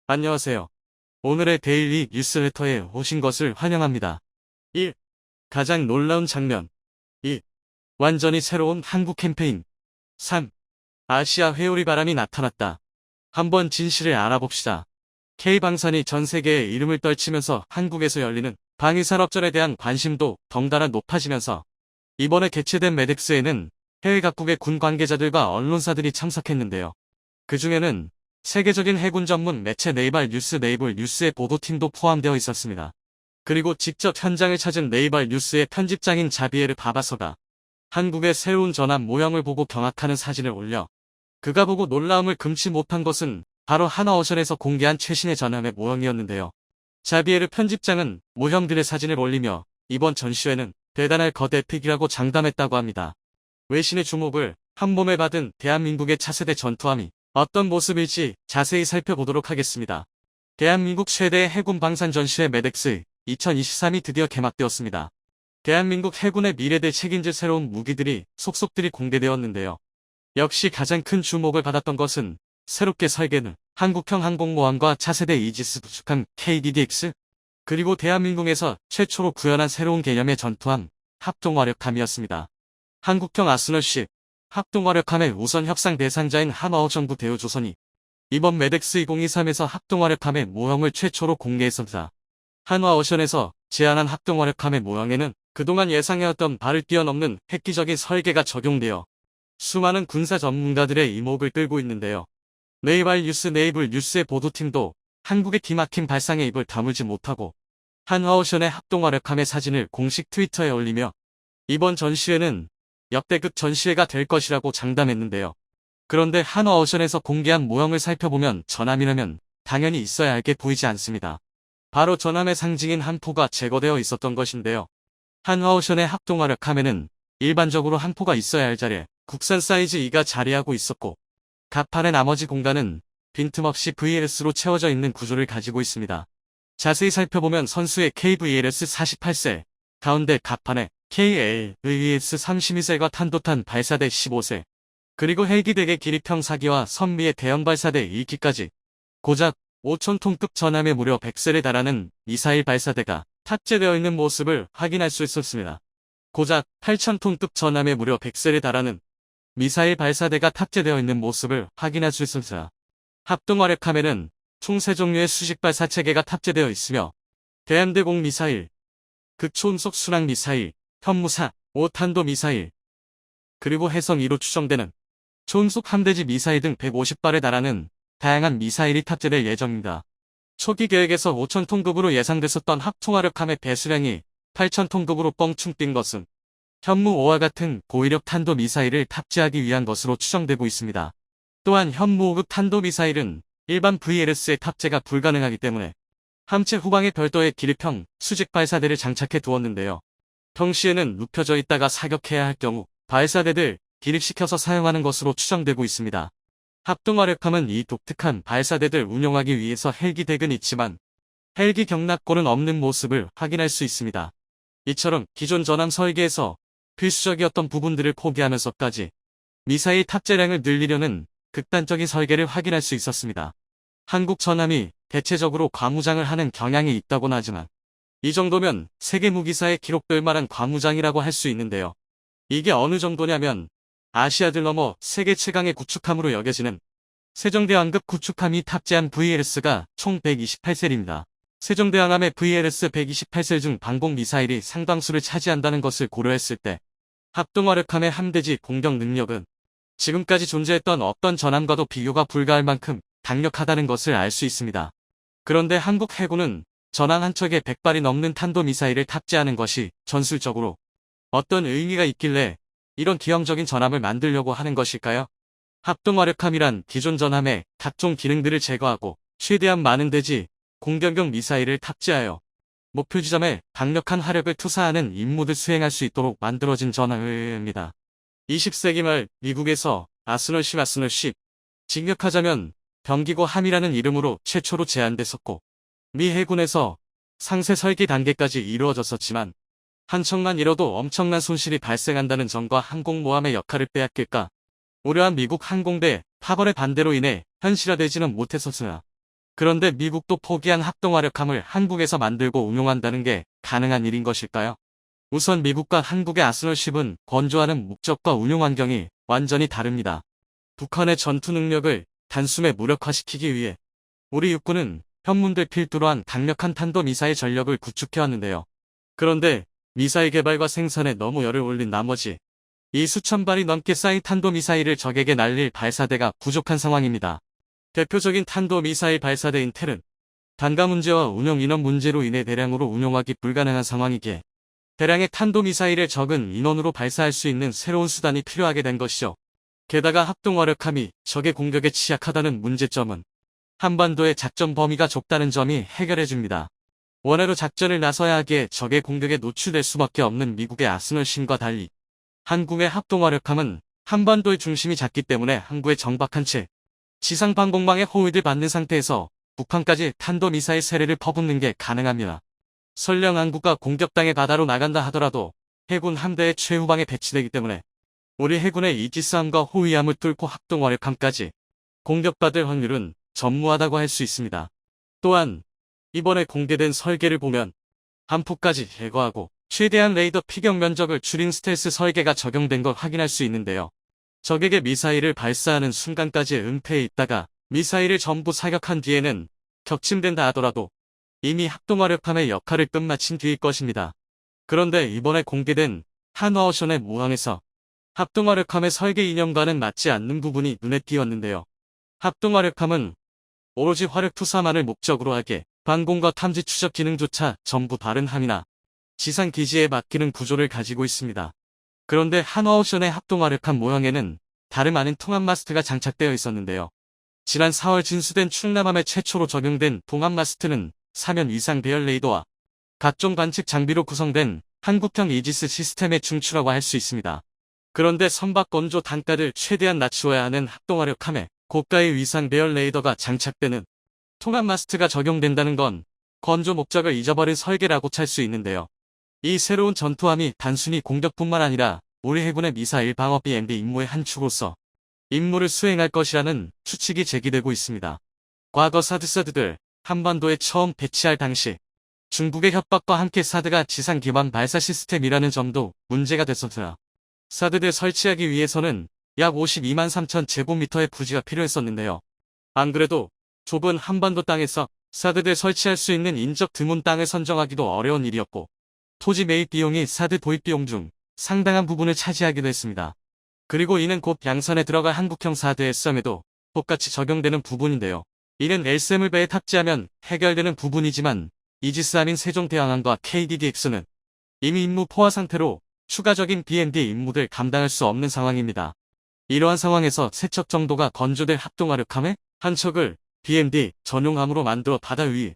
안녕하세요. 오늘의 데일리 뉴스레터에 오신 것을 환영합니다. 1. 가장 놀라운 장면. 2. 완전히 새로운 한국 캠페인. 3. 아시아 회오리 바람이 나타났다. 한번 진실을 알아봅시다. K방산이 전 세계에 이름을 떨치면서 한국에서 열리는 방위산업전에 대한 관심도 덩달아 높아지면서 이번에 개최된 메덱스에는 해외 각국의 군 관계자들과 언론사들이 참석했는데요. 그 중에는 세계적인 해군 전문 매체 네이발 뉴스의 보도팀도 포함되어 있었습니다. 그리고 직접 현장을 찾은 네이발 뉴스의 편집장인 자비에르 바바서가 한국의 새로운 전함 모형을 보고 경악하는 사진을 올려 그가 보고 놀라움을 금치 못한 것은 바로 하나오션에서 공개한 최신의 전함의 모형이었는데요. 자비에르 편집장은 모형들의 사진을 올리며 이번 전시회는 대단할 것 에픽이라고 장담했다고 합니다. 외신의 주목을 한 몸에 받은 대한민국의 차세대 전투함이 어떤 모습일지 자세히 살펴보도록 하겠습니다. 대한민국 최대의 해군 방산 전시회 메덱스 2023이 드디어 개막되었습니다. 대한민국 해군의 미래를 책임질 새로운 무기들이 속속들이 공개되었는데요. 역시 가장 큰 주목을 받았던 것은 새롭게 설계된 한국형 항공모함과 차세대 이지스 구축함 KDDX, 그리고 대한민국에서 최초로 구현한 새로운 개념의 전투함 합동화력함이었습니다. 한국형 아스널십 합동화력함의 우선 협상 대상자인 한화오션부 대우조선이 이번 메덱스 2023에서 합동화력함의 모형을 최초로 공개했습니다. 한화오션에서 제안한 합동화력함의 모형에는 그동안 예상해왔던 바를 뛰어넘는 획기적인 설계가 적용되어 수많은 군사 전문가들의 이목을 끌고 있는데요. 네이발 뉴스의 보도팀도 한국의 기막힌 발상에 입을 다물지 못하고 한화오션의 합동화력함의 사진을 공식 트위터에 올리며 이번 전시회는 역대급 전시회가 될 것이라고 장담했는데요. 그런데 한화오션에서 공개한 모형을 살펴보면 전함이라면 당연히 있어야 할 게 보이지 않습니다. 바로 전함의 상징인 한포가 제거되어 있었던 것인데요. 한화오션의 합동화력함에는 일반적으로 한포가 있어야 할 자리에 국산 사이즈 2가 자리하고 있었고 갑판의 나머지 공간은 빈틈없이 VLS로 채워져 있는 구조를 가지고 있습니다. 자세히 살펴보면 선수의 KVLS 48셀, 가운데 갑판에 KLVS 32셀과 탄도탄 발사대 15셀, 그리고 헬기대의 기립형 사기와 선미의 대형 발사대 1기까지 고작 5,000톤급 전함에 무려 100셀에 달하는 미사일 발사대가 탑재되어 있는 모습을 확인할 수 있었습니다. 고작 8,000톤급 전함에 무려 100셀에 달하는 미사일 발사대가 탑재되어 있는 모습을 확인할 수 있었습니다. 합동화력함에는 총 3종류의 수직 발사체계가 탑재되어 있으며 대함대공 미사일, 극초음속 순항 미사일, 현무사, 5탄도 미사일, 그리고 해성 2로 추정되는 초음속 함대지 미사일 등 150발에 달하는 다양한 미사일이 탑재될 예정입니다. 초기 계획에서 5,000톤급으로 예상됐었던 합동화력함의 배수량이 8,000톤급으로 뻥충 뛴 것은 현무5와 같은 고위력 탄도 미사일을 탑재하기 위한 것으로 추정되고 있습니다. 또한 현무5급 탄도 미사일은 일반 VLS의 탑재가 불가능하기 때문에 함체 후방에 별도의 기립형 수직 발사대를 장착해 두었는데요. 평시에는 눕혀져 있다가 사격해야 할 경우 발사대를 기립시켜서 사용하는 것으로 추정되고 있습니다. 합동화력함은 이 독특한 발사대들 운용하기 위해서 헬기 덱은 있지만 헬기 경납고는 없는 모습을 확인할 수 있습니다. 이처럼 기존 전함 설계에서 필수적이었던 부분들을 포기하면서까지 미사일 탑재량을 늘리려는 극단적인 설계를 확인할 수 있었습니다. 한국 전함이 대체적으로 과무장을 하는 경향이 있다고는 하지만 이 정도면 세계 무기사에 기록될 만한 과무장이라고 할 수 있는데요. 이게 어느 정도냐면 아시아들 넘어 세계 최강의 구축함으로 여겨지는 세종대왕급 구축함이 탑재한 VLS가 총 128셀입니다. 세종대왕함의 VLS 128셀 중 방공 미사일이 상당수를 차지한다는 것을 고려했을 때 합동화력함의 함대지 공격 능력은 지금까지 존재했던 어떤 전함과도 비교가 불가할 만큼 강력하다는 것을 알 수 있습니다. 그런데 한국 해군은 전함 한 척에 100발이 넘는 탄도미사일을 탑재하는 것이 전술적으로 어떤 의미가 있길래 이런 기형적인 전함을 만들려고 하는 것일까요? 합동화력함이란 기존 전함의 각종 기능들을 제거하고 최대한 많은 대지 공격용 미사일을 탑재하여 목표 지점에 강력한 화력을 투사하는 임무를 수행할 수 있도록 만들어진 전함입니다. 20세기 말 미국에서 아스널십 직역하자면 병기고 함이라는 이름으로 최초로 제안됐었고 미 해군에서 상세 설계 단계까지 이루어졌었지만 한 척만 잃어도 엄청난 손실이 발생한다는 점과 항공모함의 역할을 빼앗길까 우려한 미국 항공대 파벌의 반대로 인해 현실화되지는 못했었으나 그런데 미국도 포기한 합동화력함을 한국에서 만들고 운용한다는 게 가능한 일인 것일까요? 우선 미국과 한국의 아스널십은 건조하는 목적과 운용 환경이 완전히 다릅니다. 북한의 전투 능력을 단숨에 무력화시키기 위해 우리 육군은 현문들 필두로 한 강력한 탄도미사일 전력을 구축해왔는데요. 그런데 미사일 개발과 생산에 너무 열을 올린 나머지 이 수천 발이 넘게 쌓인 탄도미사일을 적에게 날릴 발사대가 부족한 상황입니다. 대표적인 탄도미사일 발사대인 텔은 단가 문제와 운용 인원 문제로 인해 대량으로 운용하기 불가능한 상황이기에 대량의 탄도미사일을 적은 인원으로 발사할 수 있는 새로운 수단이 필요하게 된 것이죠. 게다가 합동화력함이 적의 공격에 취약하다는 문제점은 한반도의 작전 범위가 좁다는 점이 해결해줍니다. 원해로 작전을 나서야 하기에 적의 공격에 노출될 수밖에 없는 미국의 아스널심과 달리 한국의 합동화력함은 한반도의 중심이 작기 때문에 항구에 정박한 채 지상 방공망의 호위를 받는 상태에서 북한까지 탄도미사일 세례를 퍼붓는 게 가능합니다. 설령 항구가 공격당해 바다로 나간다 하더라도 해군 함대의 최후방에 배치되기 때문에 우리 해군의 이지스함과 호위함을 뚫고 합동화력함까지 공격받을 확률은 전무하다고 할 수 있습니다. 또한 이번에 공개된 설계를 보면 함포까지 제거하고 최대한 레이더 피격 면적을 줄인 스텔스 설계가 적용된 걸 확인할 수 있는데요. 적에게 미사일을 발사하는 순간까지 은폐해 있다가 미사일을 전부 사격한 뒤에는 격침된다 하더라도 이미 합동화력함의 역할을 끝마친 뒤일 것입니다. 그런데 이번에 공개된 한화오션의 모항에서 합동화력함의 설계 이념과는 맞지 않는 부분이 눈에 띄었는데요. 합동화력함은 오로지 화력 투사만을 목적으로 하기에 방공과 탐지 추적 기능조차 전부 다른 함이나 지상 기지에 맡기는 구조를 가지고 있습니다. 그런데 한화오션의 합동화력함 모형에는 다름 아닌 통합 마스트가 장착되어 있었는데요. 지난 4월 진수된 충남함에 최초로 적용된 동합 마스트는 사면 위상 배열 레이더와 각종 관측 장비로 구성된 한국형 이지스 시스템의 중추라고 할 수 있습니다. 그런데 선박 건조 단가를 최대한 낮추어야 하는 합동화력함에 고가의 위상 배열 레이더가 장착되는 통합 마스트가 적용된다는 건 건조 목적을 잊어버린 설계라고 찰 수 있는데요. 이 새로운 전투함이 단순히 공격뿐만 아니라 우리 해군의 미사일 방어 BMD 임무의 한 축으로서 임무를 수행할 것이라는 추측이 제기되고 있습니다. 과거 사드들 한반도에 처음 배치할 당시 중국의 협박과 함께 사드가 지상 기반 발사 시스템이라는 점도 문제가 됐었으나 사드를 설치하기 위해서는 약 52만 3천 제곱미터의 부지가 필요했었는데요. 안 그래도 좁은 한반도 땅에서 사드를 설치할 수 있는 인적 드문 땅을 선정하기도 어려운 일이었고 토지 매입 비용이 사드 도입 비용 중 상당한 부분을 차지하기도 했습니다. 그리고 이는 곧 양산에 들어갈 한국형 사드 SM에도 똑같이 적용되는 부분인데요. 이는 LSM을 배에 탑재하면 해결되는 부분이지만 이지스함인 세종대왕항과 KDDX는 이미 임무 포화 상태로 추가적인 BMD 임무를 감당할 수 없는 상황입니다. 이러한 상황에서 세 척 정도가 건조될 합동화력함에 한 척을 BMD 전용함으로 만들어 바다 위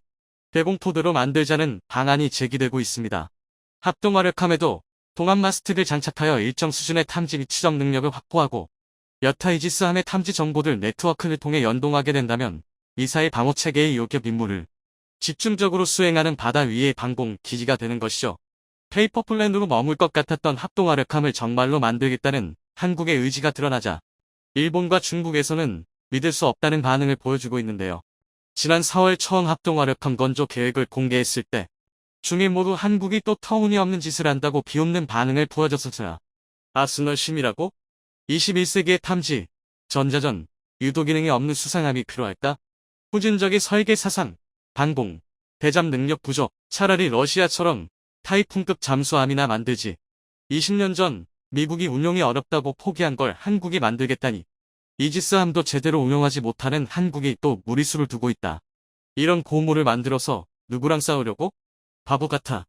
대공포대로 만들자는 방안이 제기되고 있습니다. 합동화력함에도 동합 마스트를 장착하여 일정 수준의 탐지 및 추적 능력을 확보하고 여타 이지스함의 탐지 정보들 네트워크를 통해 연동하게 된다면 미사일 방어 체계의 요격 임무를 집중적으로 수행하는 바다 위의 방공 기지가 되는 것이죠. 페이퍼 플랜으로 머물 것 같았던 합동화력함을 정말로 만들겠다는 한국의 의지가 드러나자 일본과 중국에서는 믿을 수 없다는 반응을 보여주고 있는데요. 지난 4월 처음 합동화력함 건조 계획을 공개했을 때 중일 모두 한국이 또 터무니없는 짓을 한다고 비웃는 반응을 보여줬었으나 아스널심이라고? 21세기의 탐지, 전자전, 유도 기능이 없는 수상함이 필요할까? 후진적인 설계 사상, 방공, 대잠 능력 부족, 차라리 러시아처럼 타이푼급 잠수함이나 만들지. 20년 전 미국이 운용이 어렵다고 포기한 걸 한국이 만들겠다니. 이지스함도 제대로 운용하지 못하는 한국이 또 무리수를 두고 있다. 이런 고무를 만들어서 누구랑 싸우려고? 바보 같아.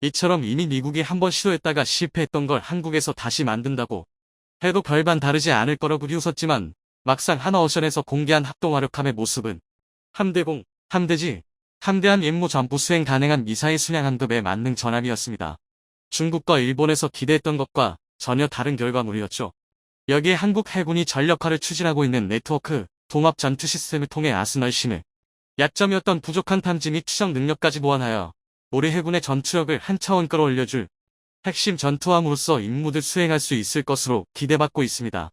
이처럼 이미 미국이 한번 시도했다가 실패했던 걸 한국에서 다시 만든다고 해도 별반 다르지 않을 거라고 비웃었지만 막상 한화오션에서 공개한 합동화력함의 모습은 함대공, 함대지, 함대함 임무 전부 수행 가능한 미사일 순양함급의 만능 전함이었습니다. 중국과 일본에서 기대했던 것과 전혀 다른 결과물이었죠. 여기에 한국 해군이 전력화를 추진하고 있는 네트워크, 동합 전투 시스템을 통해 아스널심을 약점이었던 부족한 탐지 및 추적 능력까지 보완하여 우리 해군의 전투력을 한 차원 끌어올려줄 핵심 전투함으로서 임무를 수행할 수 있을 것으로 기대받고 있습니다.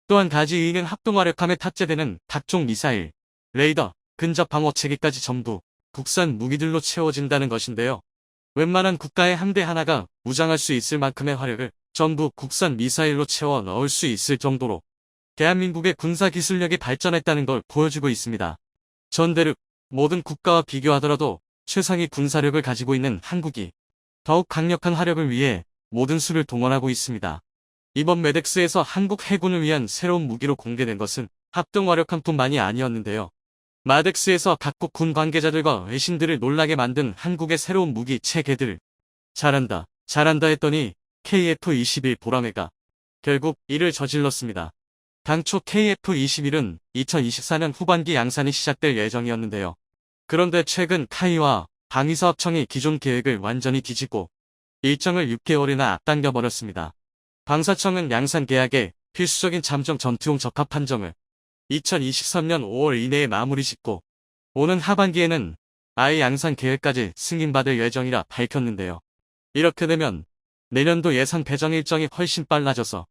또한 가지 이익은 합동화력함에 탑재되는 각종 미사일, 레이더, 근접 방어 체계까지 전부 국산 무기들로 채워진다는 것인데요. 웬만한 국가의 함대 하나가 무장할 수 있을 만큼의 화력을 전부 국산 미사일로 채워 넣을 수 있을 정도로 대한민국의 군사 기술력이 발전했다는 걸 보여주고 있습니다. 전대륙 모든 국가와 비교하더라도 최상위 군사력을 가지고 있는 한국이 더욱 강력한 화력을 위해 모든 수를 동원하고 있습니다. 이번 메덱스에서 한국 해군을 위한 새로운 무기로 공개된 것은 합동화력함뿐만이 아니었는데요. 마덱스에서 각국 군 관계자들과 외신들을 놀라게 만든 한국의 새로운 무기 체계들. 잘한다, 잘한다 했더니 KF-21 보라매가 결국 이를 저질렀습니다. 당초 KF-21은 2024년 후반기 양산이 시작될 예정이었는데요. 그런데 최근 카이와 방위사업청이 기존 계획을 완전히 뒤집고 일정을 6개월이나 앞당겨버렸습니다. 방사청은 양산 계약에 필수적인 잠정 전투용 적합 판정을 2023년 5월 이내에 마무리 짓고 오는 하반기에는 아예 양산 계획까지 승인받을 예정이라 밝혔는데요. 이렇게 되면 내년도 예상 배정 일정이 훨씬 빨라져서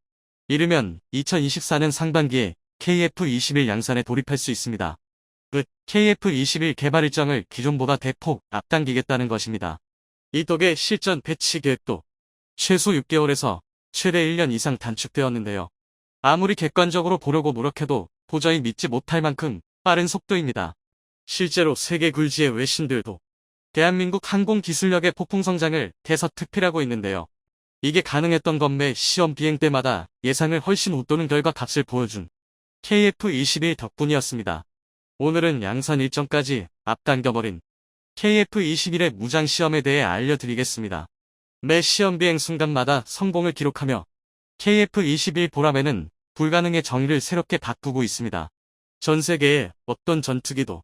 이르면 2024년 상반기에 KF-21 양산에 돌입할 수 있습니다. KF-21 개발 일정을 기존보다 대폭 앞당기겠다는 것입니다. 이 덕에 실전 배치 계획도 최소 6개월에서 최대 1년 이상 단축되었는데요. 아무리 객관적으로 보려고 노력해도 도저히 믿지 못할 만큼 빠른 속도입니다. 실제로 세계 굴지의 외신들도 대한민국 항공 기술력의 폭풍 성장을 대서특필하고 있는데요. 이게 가능했던 건 매 시험 비행 때마다 예상을 훨씬 웃도는 결과값을 보여준 KF-21 덕분이었습니다. 오늘은 양산 일정까지 앞당겨버린 KF-21의 무장 시험에 대해 알려드리겠습니다. 매 시험 비행 순간마다 성공을 기록하며 KF-21 보라매는 불가능의 정의를 새롭게 바꾸고 있습니다. 전 세계의 어떤 전투기도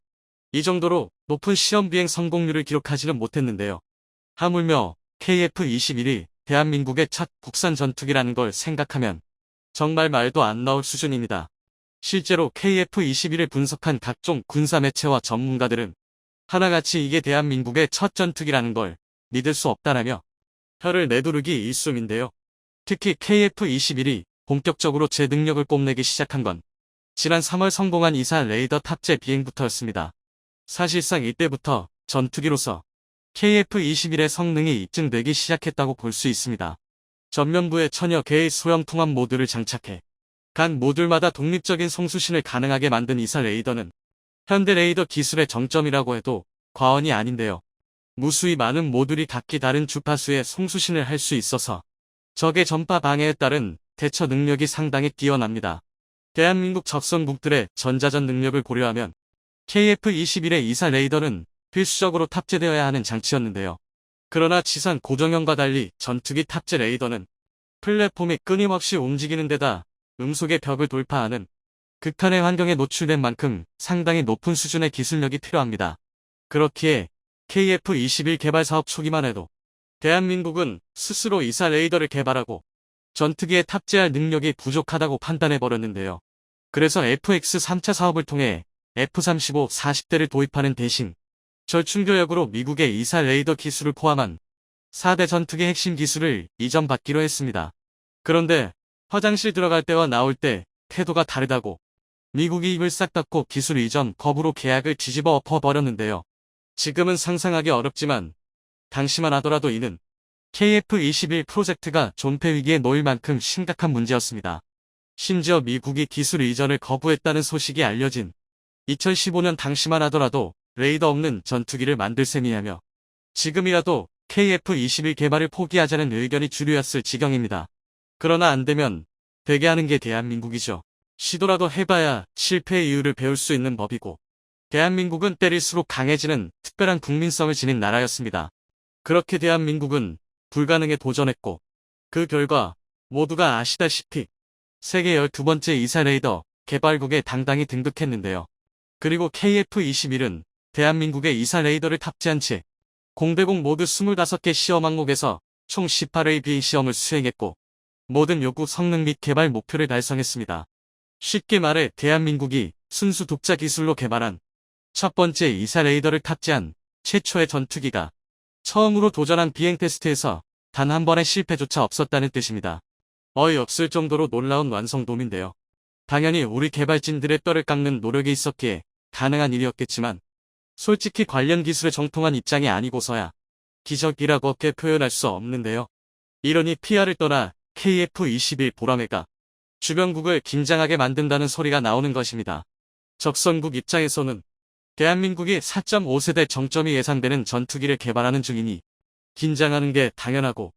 이 정도로 높은 시험 비행 성공률을 기록하지는 못했는데요. 하물며 KF-21이 대한민국의 첫 국산 전투기라는 걸 생각하면 정말 말도 안 나올 수준입니다. 실제로 KF-21을 분석한 각종 군사 매체와 전문가들은 하나같이 이게 대한민국의 첫 전투기라는 걸 믿을 수 없다라며 혀를 내두르기 일쑤인데요. 특히 KF-21이 본격적으로 제 능력을 뽐내기 시작한 건 지난 3월 성공한 이사 레이더 탑재 비행부터였습니다. 사실상 이때부터 전투기로서 KF-21의 성능이 입증되기 시작했다고 볼 수 있습니다. 전면부에 천여 개의 소형 통합 모듈을 장착해 각 모듈마다 독립적인 송수신을 가능하게 만든 이사 레이더는 현대 레이더 기술의 정점이라고 해도 과언이 아닌데요. 무수히 많은 모듈이 각기 다른 주파수의 송수신을 할 수 있어서 적의 전파 방해에 따른 대처 능력이 상당히 뛰어납니다. 대한민국 적성국들의 전자전 능력을 고려하면 KF-21의 이사 레이더는 필수적으로 탑재되어야 하는 장치였는데요. 그러나 지상 고정형과 달리 전투기 탑재 레이더는 플랫폼이 끊임없이 움직이는 데다 음속의 벽을 돌파하는 극한의 환경에 노출된 만큼 상당히 높은 수준의 기술력이 필요합니다. 그렇기에 KF-21 개발 사업 초기만 해도 대한민국은 스스로 이사 레이더를 개발하고 전투기에 탑재할 능력이 부족하다고 판단해버렸는데요. 그래서 FX 3차 사업을 통해 F-35 40대를 도입하는 대신 절충교역으로 미국의 이사 레이더 기술을 포함한 4대 전투기 핵심 기술을 이전받기로 했습니다. 그런데 화장실 들어갈 때와 나올 때 태도가 다르다고 미국이 입을 싹 닫고 기술 이전 거부로 계약을 뒤집어 엎어버렸는데요. 지금은 상상하기 어렵지만 당시만 하더라도 이는 KF-21 프로젝트가 존폐 위기에 놓일 만큼 심각한 문제였습니다. 심지어 미국이 기술 이전을 거부했다는 소식이 알려진 2015년 당시만 하더라도 레이더 없는 전투기를 만들 셈이냐며 지금이라도 KF-21 개발을 포기하자는 의견이 주류였을 지경입니다. 그러나 안되면 되게 하는 게 대한민국이죠. 시도라도 해봐야 실패의 이유를 배울 수 있는 법이고 대한민국은 때릴수록 강해지는 특별한 국민성을 지닌 나라였습니다. 그렇게 대한민국은 불가능에 도전했고 그 결과 모두가 아시다시피 세계 12번째 이사 레이더 개발국에 당당히 등극했는데요. 그리고 KF-21은 대한민국의 이사 레이더를 탑재한 채 공대공 모두 25개 시험 항목에서 총 18회의 비행 시험을 수행했고 모든 요구 성능 및 개발 목표를 달성했습니다. 쉽게 말해 대한민국이 순수 독자 기술로 개발한 첫 번째 이사 레이더를 탑재한 최초의 전투기가 처음으로 도전한 비행 테스트에서 단 한 번의 실패조차 없었다는 뜻입니다. 어이없을 정도로 놀라운 완성도인데요. 당연히 우리 개발진들의 뼈를 깎는 노력이 있었기에 가능한 일이었겠지만 솔직히 관련 기술에 정통한 입장이 아니고서야 기적이라고밖에 표현할 수 없는데요. 이러니 PR을 떠나 KF-21 보라매가 주변국을 긴장하게 만든다는 소리가 나오는 것입니다. 적선국 입장에서는 대한민국이 4.5세대 정점이 예상되는 전투기를 개발하는 중이니 긴장하는 게 당연하고,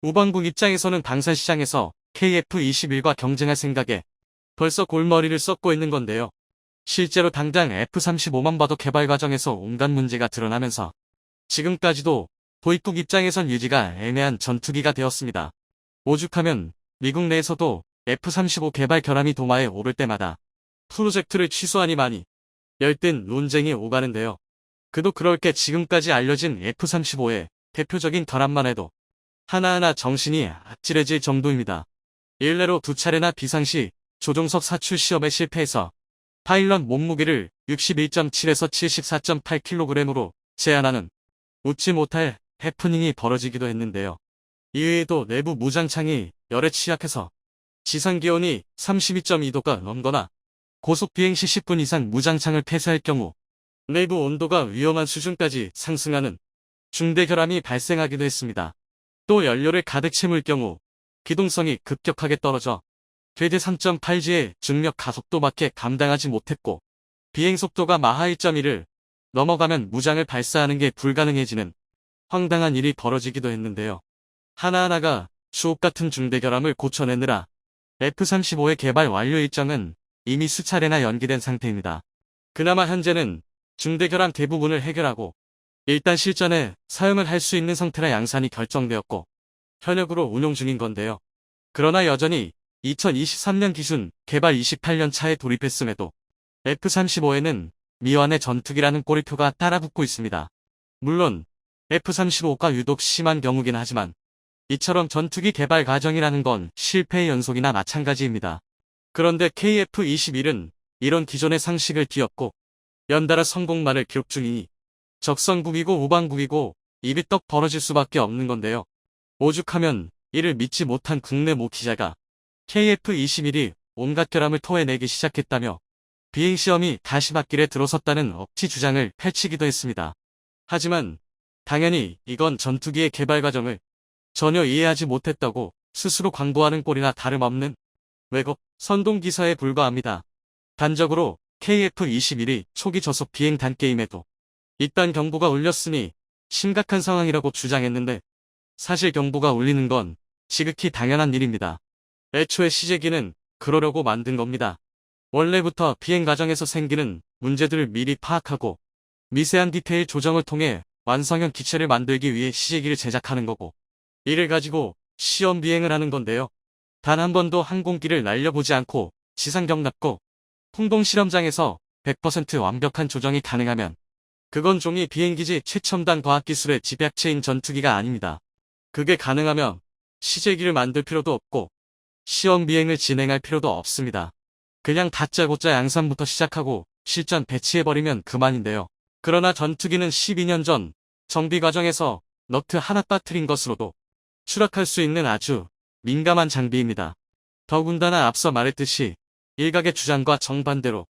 우방국 입장에서는 방산시장에서 KF-21과 경쟁할 생각에 벌써 골머리를 썩고 있는 건데요. 실제로 당장 F-35만 봐도 개발 과정에서 온갖 문제가 드러나면서 지금까지도 도입국 입장에선 유지가 애매한 전투기가 되었습니다. 오죽하면 미국 내에서도 F-35 개발 결함이 도마에 오를 때마다 프로젝트를 취소하니 많이 열띤 논쟁이 오가는데요. 그도 그럴 게 지금까지 알려진 F-35의 대표적인 결함만 해도 하나하나 정신이 아찔해질 정도입니다. 일례로 2차례나 비상시 조종석 사출 시험에 실패해서 파일럿 몸무게를 61.7에서 74.8kg으로 제한하는 웃지 못할 해프닝이 벌어지기도 했는데요. 이외에도 내부 무장창이 열에 취약해서 지상기온이 32.2도가 넘거나 고속 비행 시 10분 이상 무장창을 폐쇄할 경우 내부 온도가 위험한 수준까지 상승하는 중대 결함이 발생하기도 했습니다. 또 연료를 가득 채울 경우 기동성이 급격하게 떨어져 최대 3.8G의 중력 가속도밖에 감당하지 못했고, 비행속도가 마하 1.1을 넘어가면 무장을 발사하는 게 불가능해지는 황당한 일이 벌어지기도 했는데요. 하나하나가 주옥같은 중대결함을 고쳐내느라 F-35의 개발 완료 일정은 이미 수차례나 연기된 상태입니다. 그나마 현재는 중대결함 대부분을 해결하고 일단 실전에 사용을 할 수 있는 상태라 양산이 결정되었고 현역으로 운용 중인 건데요. 그러나 여전히 2023년 기준 개발 28년 차에 돌입했음에도 F-35에는 미완의 전투기라는 꼬리표가 따라붙고 있습니다. 물론 F-35가 유독 심한 경우긴 하지만 이처럼 전투기 개발 과정이라는 건 실패의 연속이나 마찬가지입니다. 그런데 KF-21은 이런 기존의 상식을 뒤엎고 연달아 성공만을 기록 중이니 적성국이고 우방국이고 입이 떡 벌어질 수밖에 없는 건데요. 오죽하면 이를 믿지 못한 국내 모 기자가 KF-21이 온갖 결함을 토해내기 시작했다며 비행시험이 다시 맞길에 들어섰다는 억지 주장을 펼치기도 했습니다. 하지만 당연히 이건 전투기의 개발 과정을 전혀 이해하지 못했다고 스스로 광고하는 꼴이나 다름없는 왜곡 선동기사에 불과합니다. 단적으로 KF-21이 초기 저속 비행 단게임에도 이딴 경보가 울렸으니 심각한 상황이라고 주장했는데 사실 경보가 울리는 건 지극히 당연한 일입니다. 애초에 시제기는 그러려고 만든 겁니다. 원래부터 비행 과정에서 생기는 문제들을 미리 파악하고 미세한 디테일 조정을 통해 완성형 기체를 만들기 위해 시제기를 제작하는 거고 이를 가지고 시험 비행을 하는 건데요. 단 한 번도 항공기를 날려보지 않고 지상경 납고 풍동 실험장에서 100% 완벽한 조정이 가능하면 그건 종이 비행기지 최첨단 과학기술의 집약체인 전투기가 아닙니다. 그게 가능하면 시제기를 만들 필요도 없고 시험 비행을 진행할 필요도 없습니다. 그냥 다짜고짜 양산부터 시작하고 실전 배치해버리면 그만인데요. 그러나 전투기는 12년 전 정비 과정에서 너트 하나 빠뜨린 것으로도 추락할 수 있는 아주 민감한 장비입니다. 더군다나 앞서 말했듯이 일각의 주장과 정반대로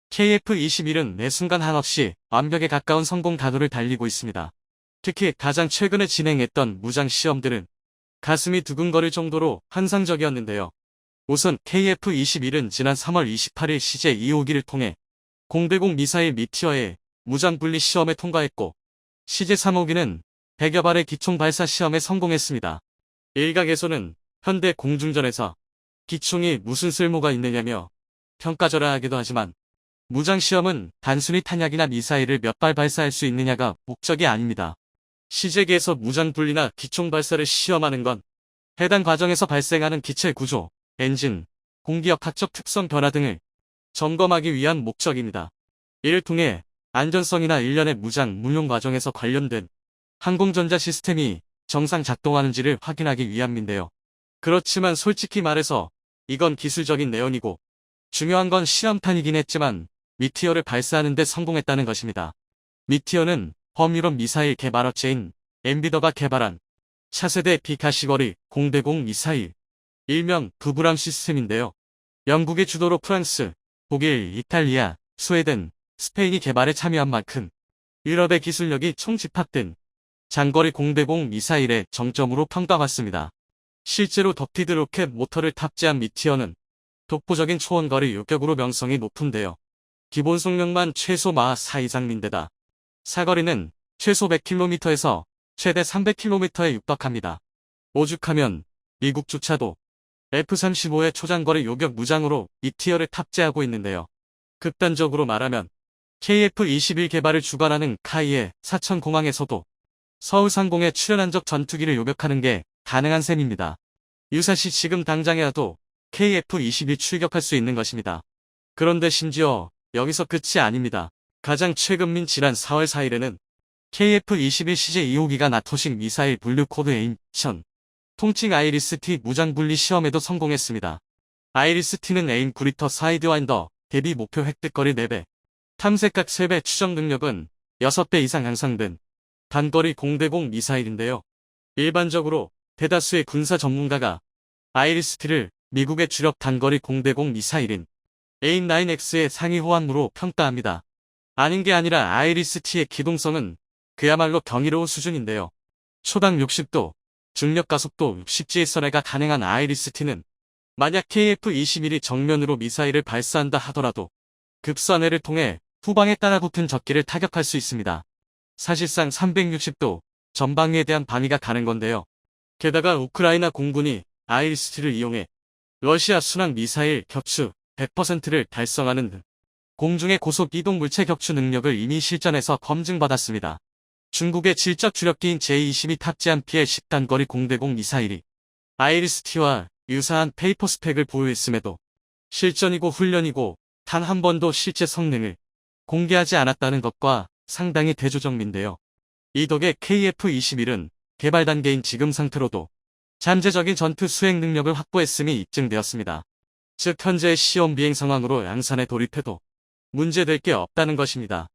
KF-21은 매 순간 한없이 완벽에 가까운 성공 가도를 달리고 있습니다. 특히 가장 최근에 진행했던 무장 시험들은 가슴이 두근거릴 정도로 환상적이었는데요. 우선 KF-21은 지난 3월 28일 CJ 2호기를 통해 공대공 미사일 미티어의 무장 분리 시험에 통과했고 CJ 3호기는 100여 발의 기총 발사 시험에 성공했습니다. 일각에서는 현대 공중전에서 기총이 무슨 쓸모가 있느냐며 평가절하하기도 하지만 무장 시험은 단순히 탄약이나 미사일을 몇 발 발사할 수 있느냐가 목적이 아닙니다. 시제기에서 무장 분리나 기총 발사를 시험하는 건 해당 과정에서 발생하는 기체 구조, 엔진, 공기역학적 특성 변화 등을 점검하기 위한 목적입니다. 이를 통해 안전성이나 일련의 무장, 운용 과정에서 관련된 항공전자 시스템이 정상 작동하는지를 확인하기 위함인데요. 그렇지만 솔직히 말해서 이건 기술적인 내용이고 중요한 건 실험탄이긴 했지만 미티어를 발사하는 데 성공했다는 것입니다. 미티어는 범유럽 미사일 개발업체인 엠비더가 개발한 차세대 비가시거리 공대공 미사일, 일명 부브람 시스템인데요. 영국의 주도로 프랑스, 독일, 이탈리아, 스웨덴, 스페인이 개발에 참여한 만큼 유럽의 기술력이 총집합된 장거리 공대공 미사일의 정점으로 평가받습니다. 실제로 덕티드 로켓 모터를 탑재한 미티어는 독보적인 초원거리 요격으로 명성이 높은데요. 기본 속력만 최소 마하 4 이상인데다 사거리는 최소 100km에서 최대 300km에 육박합니다. 오죽하면 미국조차도 F-35의 초장거리 요격 무장으로 미티어를 탑재하고 있는데요. 극단적으로 말하면 KF-21 개발을 주관하는 카이의 사천공항에서도 서울상공에 출연한 적 전투기를 요격하는 게 가능한 셈입니다. 유사시 지금 당장이라도 KF-21 출격할 수 있는 것입니다. 그런데 심지어 여기서 끝이 아닙니다. 가장 최근민 지난 4월 4일에는 KF-21 CJ-2호기가 나토식 미사일 분류 코드 에임 션 통칭 아이리스-T 무장 분리 시험에도 성공했습니다. 아이리스-T는 에임 구리터 사이드와인더 대비 목표 획득거리 4배, 탐색각 3배 추적 능력은 6배 이상 향상된 단거리 공대공 미사일인데요. 일반적으로 대다수의 군사 전문가가 아이리스-T를 미국의 주력 단거리 공대공 미사일인 AIM-9X의 상위 호환무로 평가합니다. 아닌 게 아니라 아이리스-T의 기동성은 그야말로 경이로운 수준인데요. 초당 60도, 중력 가속도 60G의 선회가 가능한 아이리스-T는 만약 KF-21이 정면으로 미사일을 발사한다 하더라도 급선회를 통해 후방에 따라붙은 적기를 타격할 수 있습니다. 사실상 360도 전방위에 대한 방위가 가는 건데요. 게다가 우크라이나 공군이 아이리스-T를 이용해 러시아 순항 미사일 격추 100%를 달성하는 등 공중의 고속 이동 물체 격추 능력을 이미 실전에서 검증받았습니다. 중국의 질적 주력기인 J-22 탑재한 PL-10 단거리 공대공 미사일이 아이리스-T와 유사한 페이퍼 스펙을 보유했음에도 실전이고 훈련이고 단 한 번도 실제 성능을 공개하지 않았다는 것과 상당히 대조적인데요. 이 덕에 KF-21은 개발 단계인 지금 상태로도 잠재적인 전투 수행 능력을 확보했음이 입증되었습니다. 즉 현재의 시험 비행 상황으로 양산에 돌입해도 문제될 게 없다는 것입니다.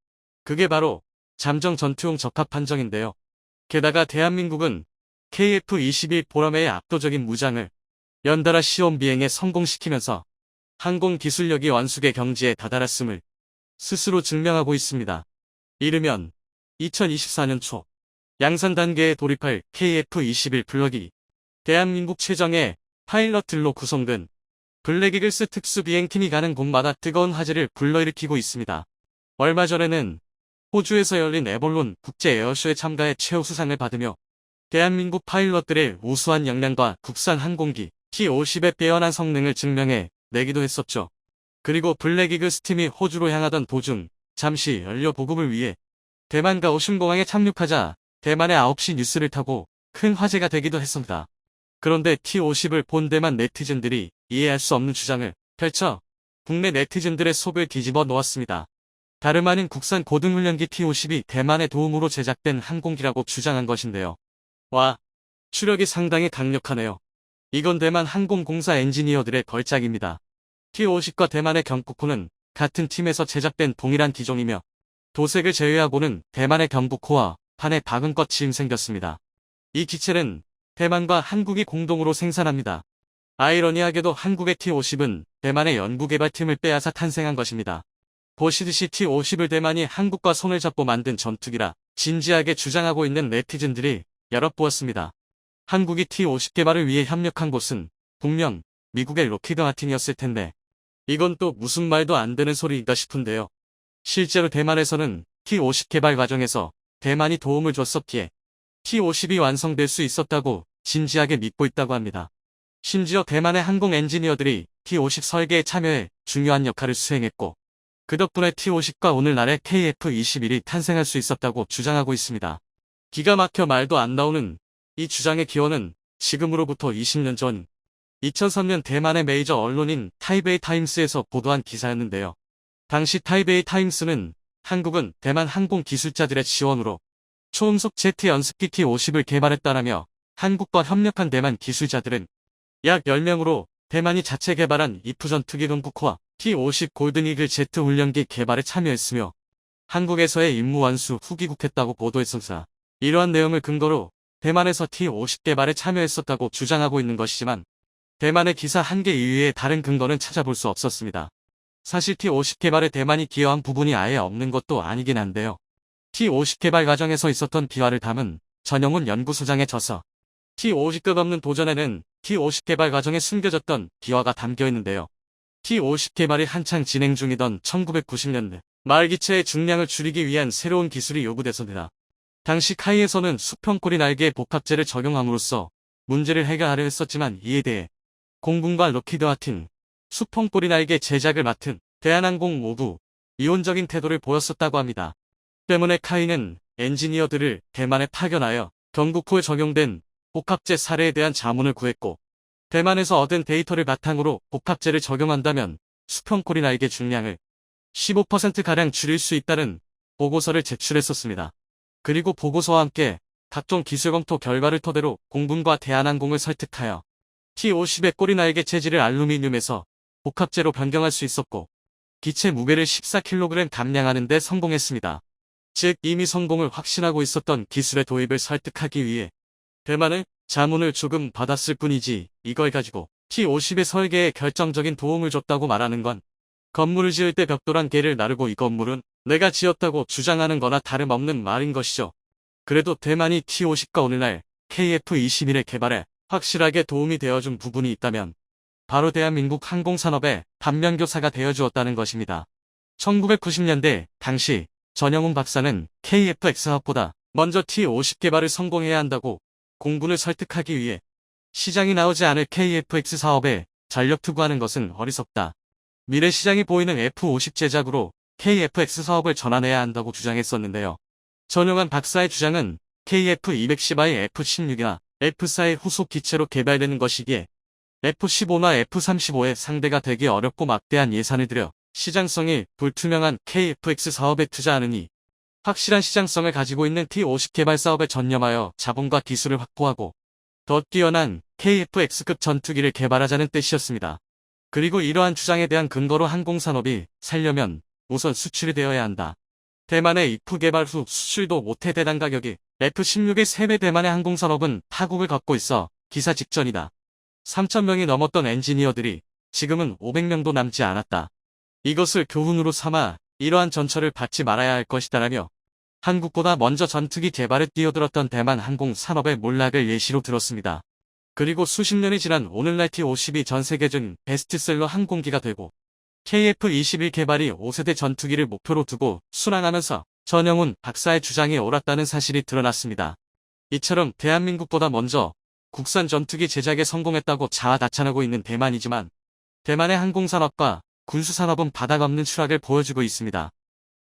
그게 바로 잠정 전투용 적합 판정인데요. 게다가 대한민국은 KF-21 보라매의 압도적인 무장을 연달아 시험 비행에 성공시키면서 항공 기술력이 완숙의 경지에 다다랐음을 스스로 증명하고 있습니다. 이르면 2024년 초 양산 단계에 돌입할 KF-21 블럭이 대한민국 최정예 파일럿들로 구성된 블랙이글스 특수비행팀이 가는 곳마다 뜨거운 화제를 불러일으키고 있습니다. 얼마 전에는 호주에서 열린 에볼론 국제 에어쇼에 참가해 최우 수상을 받으며 대한민국 파일럿들의 우수한 역량과 국산 항공기 T-50의 빼어난 성능을 증명해 내기도 했었죠. 그리고 블랙이글스 팀이 호주로 향하던 도중 잠시 연료 보급을 위해 대만과 오슌공항에 착륙하자 대만의 9시 뉴스를 타고 큰 화제가 되기도 했습니다. 그런데 T-50을 본 대만 네티즌들이 이해할 수 없는 주장을 펼쳐 국내 네티즌들의 속을 뒤집어 놓았습니다. 다름 아닌 국산 고등훈련기 T-50이 대만의 도움으로 제작된 항공기라고 주장한 것인데요. 와, 추력이 상당히 강력하네요. 이건 대만 항공공사 엔지니어들의 걸작입니다. T-50과 대만의 경북호는 같은 팀에서 제작된 동일한 기종이며 도색을 제외하고는 대만의 경북호와 판에 박은 것처럼 생겼습니다. 이 기체는 대만과 한국이 공동으로 생산합니다. 아이러니하게도 한국의 T-50은 대만의 연구개발팀을 빼앗아 탄생한 것입니다. 보시듯이 T-50을 대만이 한국과 손을 잡고 만든 전투기라 진지하게 주장하고 있는 네티즌들이 여럿 보았습니다. 한국이 T-50 개발을 위해 협력한 곳은 분명 미국의 록히드 마틴이었을 텐데 이건 또 무슨 말도 안 되는 소리인가 싶은데요. 실제로 대만에서는 T-50 개발 과정에서 대만이 도움을 줬었기에 T-50이 완성될 수 있었다고 진지하게 믿고 있다고 합니다. 심지어 대만의 항공 엔지니어들이 T-50 설계에 참여해 중요한 역할을 수행했고 그 덕분에 T-50과 오늘날의 KF-21이 탄생할 수 있었다고 주장하고 있습니다. 기가 막혀 말도 안 나오는 이 주장의 기원은 지금으로부터 20년 전 2003년 대만의 메이저 언론인 타이베이 타임스에서 보도한 기사였는데요. 당시 타이베이 타임스는 한국은 대만 항공 기술자들의 지원으로 초음속 제트 연습기 T-50을 개발했다라며 한국과 협력한 대만 기술자들은 약 10명으로 대만이 자체 개발한 이프 전투기 경북호와 T-50 골든이글 제트 훈련기 개발에 참여했으며 한국에서의 임무 완수 후기국했다고 보도했습니다. 이러한 내용을 근거로 대만에서 T-50 개발에 참여했었다고 주장하고 있는 것이지만 대만의 기사 한 개 이외에 다른 근거는 찾아볼 수 없었습니다. 사실 T-50 개발에 대만이 기여한 부분이 아예 없는 것도 아니긴 한데요. T-50 개발 과정에서 있었던 비화를 담은 전영훈 연구소장의 저서 T-50 끝없는 도전에는 T-50 개발 과정에 숨겨졌던 비화가 담겨 있는데요. T-50 개발이 한창 진행 중이던 1990년대 말 기체의 중량을 줄이기 위한 새로운 기술이 요구됐습니다. 당시 카이에서는 수평꼬리 날개의 복합재를 적용함으로써 문제를 해결하려 했었지만 이에 대해 공군과 록히드 마틴, 수평꼬리 날개 제작을 맡은 대한항공 모두 이원적인 태도를 보였었다고 합니다. 때문에 카이는 엔지니어들을 대만에 파견하여 경국 후에 적용된 복합재 사례에 대한 자문을 구했고, 대만에서 얻은 데이터를 바탕으로 복합재를 적용한다면 수평꼬리 날개 중량을 15%가량 줄일 수 있다는 보고서를 제출했었습니다. 그리고 보고서와 함께 각종 기술 검토 결과를 토대로 공군과 대한항공을 설득하여 T-50의 꼬리 날개 재질을 알루미늄에서 복합재로 변경할 수 있었고, 기체 무게를 14kg 감량하는 데 성공했습니다. 즉 이미 성공을 확신하고 있었던 기술의 도입을 설득하기 위해 대만의 자문을 조금 받았을 뿐이지, 이걸 가지고 T-50의 설계에 결정적인 도움을 줬다고 말하는 건 건물을 지을 때 벽돌한 개를 나르고 이 건물은 내가 지었다고 주장하는 거나 다름없는 말인 것이죠. 그래도 대만이 T-50과 오늘날 KF-21의 개발에 확실하게 도움이 되어준 부분이 있다면 바로 대한민국 항공산업의 반면교사가 되어주었다는 것입니다. 1990년대 당시 전영훈 박사는 KF-X 사업보다 먼저 T-50 개발을 성공해야 한다고 공군을 설득하기 위해 시장이 나오지 않을 KF-X 사업에 전력 투구하는 것은 어리석다. 미래 시장이 보이는 F-50 제작으로 KF-X 사업을 전환해야 한다고 주장했었는데요. 전용환 박사의 주장은 KF-210의 F-16이나 F-4의 후속 기체로 개발되는 것이기에 F-15나 F-35의 상대가 되기 어렵고 막대한 예산을 들여 시장성이 불투명한 KF-X 사업에 투자하느니 확실한 시장성을 가지고 있는 T-50 개발 사업에 전념하여 자본과 기술을 확보하고 더 뛰어난 KF-X급 전투기를 개발하자는 뜻이었습니다. 그리고 이러한 주장에 대한 근거로 항공산업이 살려면 우선 수출이 되어야 한다. 대만의 IF 개발 후 수출도 못해 대당 가격이 F-16의 3배 대만의 항공산업은 파국을 걷고 있어 기사 직전이다. 3,000명이 넘었던 엔지니어들이 지금은 500명도 남지 않았다. 이것을 교훈으로 삼아 이러한 전철을 밟지 말아야 할 것이다라며 한국보다 먼저 전투기 개발에 뛰어들었던 대만 항공산업의 몰락을 예시로 들었습니다. 그리고 수십 년이 지난 오늘날 T-50이 전 세계적인 베스트셀러 항공기가 되고 KF-21 개발이 5세대 전투기를 목표로 두고 순항하면서 전영훈 박사의 주장이 옳았다는 사실이 드러났습니다. 이처럼 대한민국보다 먼저 국산 전투기 제작에 성공했다고 자아나찬하고 있는 대만이지만 대만의 항공산업과 군수산업은 바닥없는 추락을 보여주고 있습니다.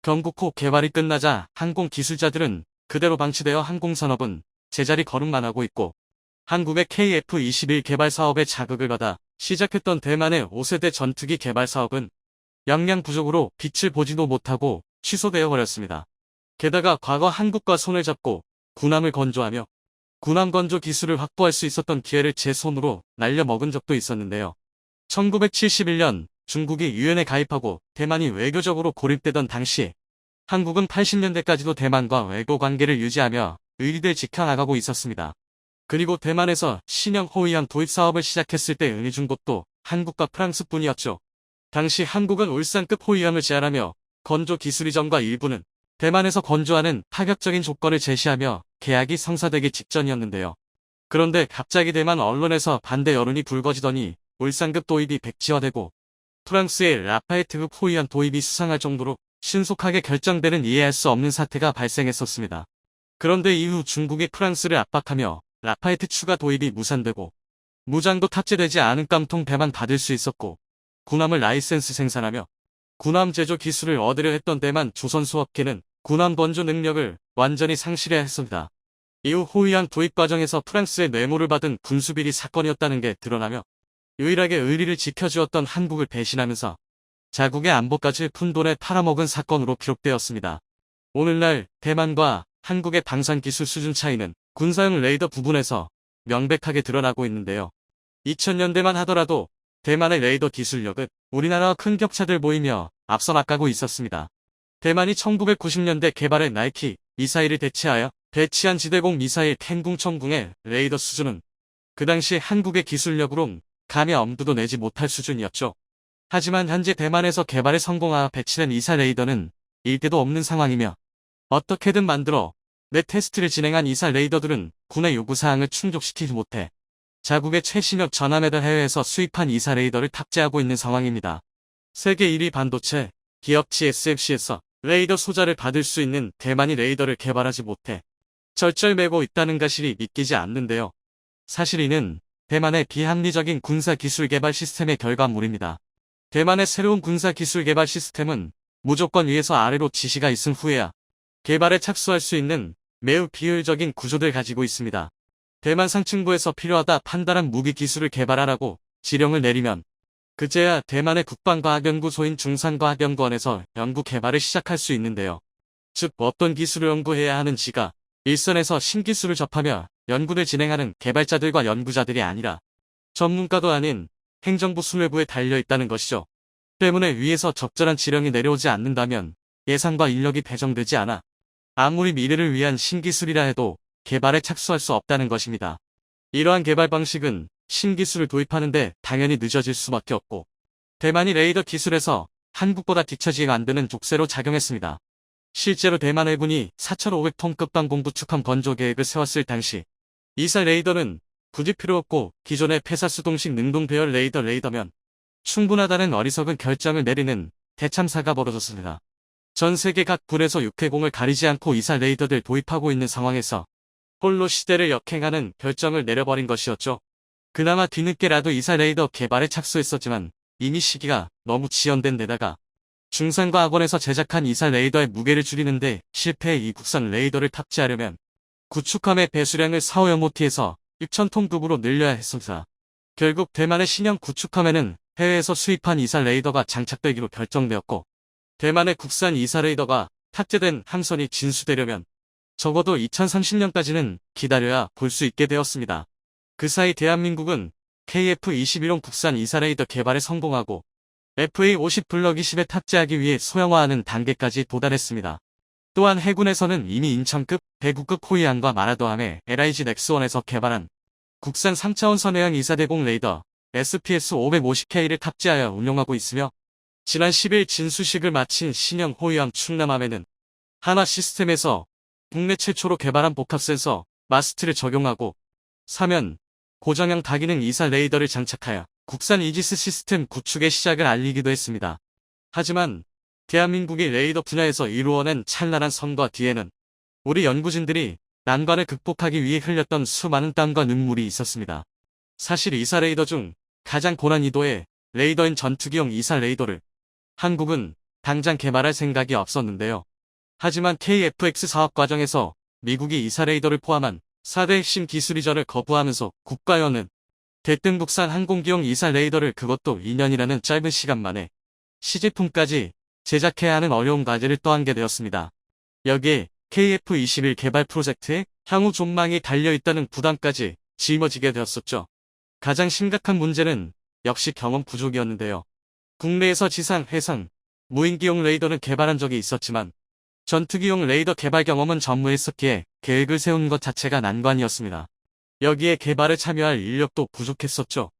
경국 후 개발이 끝나자 항공기술자들은 그대로 방치되어 항공산업은 제자리 걸음만 하고 있고, 한국의 KF-21 개발 사업에 자극을 받아 시작했던 대만의 5세대 전투기 개발 사업은 역량 부족으로 빛을 보지도 못하고 취소되어 버렸습니다. 게다가 과거 한국과 손을 잡고 군함을 건조하며 군함 건조 기술을 확보할 수 있었던 기회를 제 손으로 날려먹은 적도 있었는데요. 1971년 중국이 유엔에 가입하고 대만이 외교적으로 고립되던 당시 한국은 80년대까지도 대만과 외교 관계를 유지하며 의리를 지켜나가고 있었습니다. 그리고 대만에서 신형 호위함 도입 사업을 시작했을 때 응해준 곳도 한국과 프랑스뿐이었죠. 당시 한국은 울산급 호위함을 제안하며 건조 기술 이전과 일부는 대만에서 건조하는 파격적인 조건을 제시하며 계약이 성사되기 직전이었는데요. 그런데 갑자기 대만 언론에서 반대 여론이 불거지더니 울산급 도입이 백지화되고 프랑스의 라파에트급 호위함 도입이 수상할 정도로 신속하게 결정되는 이해할 수 없는 사태가 발생했었습니다. 그런데 이후 중국이 프랑스를 압박하며 라파에트 추가 도입이 무산되고 무장도 탑재되지 않은 깡통 배만 받을 수 있었고 군함을 라이센스 생산하며 군함 제조 기술을 얻으려 했던 대만 조선수업계는 군함 건조 능력을 완전히 상실해야 했습니다. 이후 호위함 도입 과정에서 프랑스의 뇌물을 받은 군수비리 사건이었다는 게 드러나며 유일하게 의리를 지켜주었던 한국을 배신하면서 자국의 안보까지 푼돈에 팔아먹은 사건으로 기록되었습니다. 오늘날 대만과 한국의 방산기술 수준 차이는 군사용 레이더 부분에서 명백하게 드러나고 있는데요. 2000년대만 하더라도 대만의 레이더 기술력은 우리나라와 큰 격차들 보이며 앞서 나가고 있었습니다. 대만이 1990년대 개발의 나이키 미사일을 대체하여 배치한 지대공 미사일 텐궁청궁의 레이더 수준은 그 당시 한국의 기술력으론 감히 엄두도 내지 못할 수준이었죠. 하지만 현재 대만에서 개발에 성공하여 배치된 이사 레이더는 일대도 없는 상황이며 어떻게든 만들어 내 테스트를 진행한 이사 레이더들은 군의 요구사항을 충족시키지 못해 자국의 최신형 전함에다 해외에서 수입한 이사 레이더를 탑재하고 있는 상황입니다. 세계 1위 반도체 기업 TSMC에서 레이더 소자를 받을 수 있는 대만이 레이더를 개발하지 못해 절절매고 있다는 가실이 믿기지 않는데요. 사실 이는 대만의 비합리적인 군사기술 개발 시스템의 결과물입니다. 대만의 새로운 군사기술 개발 시스템은 무조건 위에서 아래로 지시가 있은 후에야 개발에 착수할 수 있는 매우 비효율적인 구조를 가지고 있습니다. 대만 상층부에서 필요하다 판단한 무기 기술을 개발하라고 지령을 내리면 그제야 대만의 국방과학연구소인 중산과학연구원에서 연구 개발을 시작할 수 있는데요. 즉 어떤 기술을 연구해야 하는지가 일선에서 신기술을 접하며 연구를 진행하는 개발자들과 연구자들이 아니라 전문가도 아닌 행정부 수뇌부에 달려있다는 것이죠. 때문에 위에서 적절한 지령이 내려오지 않는다면 예산과 인력이 배정되지 않아 아무리 미래를 위한 신기술이라 해도 개발에 착수할 수 없다는 것입니다. 이러한 개발 방식은 신기술을 도입하는데 당연히 늦어질 수밖에 없고 대만이 레이더 기술에서 한국보다 뒤처지게 만드는 족쇄로 작용했습니다. 실제로 대만 해군이 4,500톤급 방공 구축함 건조 계획을 세웠을 당시 이사 레이더는 굳이 필요 없고 기존의 폐사수동식 능동 배열 레이더면 충분하다는 어리석은 결정을 내리는 대참사가 벌어졌습니다. 전 세계 각 군에서 육해공을 가리지 않고 이사 레이더들 도입하고 있는 상황에서 홀로 시대를 역행하는 결정을 내려버린 것이었죠. 그나마 뒤늦게라도 이사 레이더 개발에 착수했었지만 이미 시기가 너무 지연된 데다가 중산과학원에서 제작한 이사 레이더의 무게를 줄이는데 실패해 이 국산 레이더를 탑재하려면 구축함의 배수량을 4, 5연모티에서 6,000톤급으로 늘려야 했습니다. 결국 대만의 신형 구축함에는 해외에서 수입한 이사 레이더가 장착되기로 결정되었고 대만의 국산 이사 레이더가 탑재된 함선이 진수되려면 적어도 2030년까지는 기다려야 볼 수 있게 되었습니다. 그 사이 대한민국은 KF-21용 국산 이사 레이더 개발에 성공하고 FA-50 블럭 20에 탑재하기 위해 소형화하는 단계까지 도달했습니다. 또한 해군에서는 이미 인천급, 대구급 호위함과 마라도함의 LIG 넥스원에서 개발한 국산 3차원 선해형 이사대공 레이더 SPS-550K를 탑재하여 운용하고 있으며 지난 10일 진수식을 마친 신형 호위함 충남함에는 한화 시스템에서 국내 최초로 개발한 복합 센서 마스트를 적용하고 사면 고정형 다기능 이사 레이더를 장착하여 국산 이지스 시스템 구축의 시작을 알리기도 했습니다. 하지만 대한민국이 레이더 분야에서 이루어낸 찬란한 성과 뒤에는 우리 연구진들이 난관을 극복하기 위해 흘렸던 수많은 땀과 눈물이 있었습니다. 사실 이사 레이더 중 가장 고난이도의 레이더인 전투기용 이사 레이더를 한국은 당장 개발할 생각이 없었는데요. 하지만 KF-X 사업 과정에서 미국이 이사 레이더를 포함한 4대 핵심 기술 이전을 거부하면서 국가연은 대등국산 항공기용 이사 레이더를 그것도 2년이라는 짧은 시간 만에 시제품까지 제작해야 하는 어려운 과제를 떠안게 되었습니다. 여기에 KF-21 개발 프로젝트에 향후 전망이 달려있다는 부담까지 짊어지게 되었었죠. 가장 심각한 문제는 역시 경험 부족이었는데요. 국내에서 지상, 해상, 무인기용 레이더는 개발한 적이 있었지만 전투기용 레이더 개발 경험은 전무했었기에 계획을 세운 것 자체가 난관이었습니다. 여기에 개발에 참여할 인력도 부족했었죠.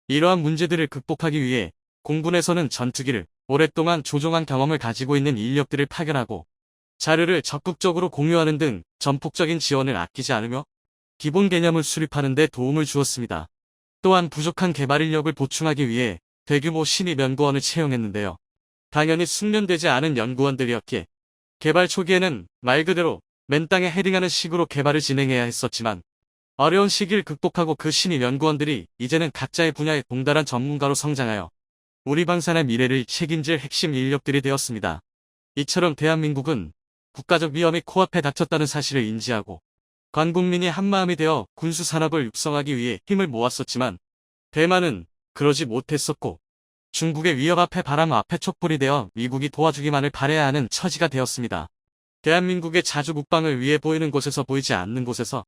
이러한 문제들을 극복하기 위해 공군에서는 전투기를 오랫동안 조종한 경험을 가지고 있는 인력들을 파견하고 자료를 적극적으로 공유하는 등 전폭적인 지원을 아끼지 않으며 기본 개념을 수립하는 데 도움을 주었습니다. 또한 부족한 개발 인력을 보충하기 위해 대규모 신입 연구원을 채용했는데요. 당연히 숙련되지 않은 연구원들이었기에 개발 초기에는 말 그대로 맨 땅에 헤딩하는 식으로 개발을 진행해야 했었지만 어려운 시기를 극복하고 그 신입 연구원들이 이제는 각자의 분야에 동달한 전문가로 성장하여 우리 방산의 미래를 책임질 핵심 인력들이 되었습니다. 이처럼 대한민국은 국가적 위험이 코앞에 닥쳤다는 사실을 인지하고 관국민이 한마음이 되어 군수산업을 육성하기 위해 힘을 모았었지만 대만은 그러지 못했었고 중국의 위협 앞에 바람 앞에 촛불이 되어 미국이 도와주기만을 바라야 하는 처지가 되었습니다. 대한민국의 자주 국방을 위해 보이는 곳에서 보이지 않는 곳에서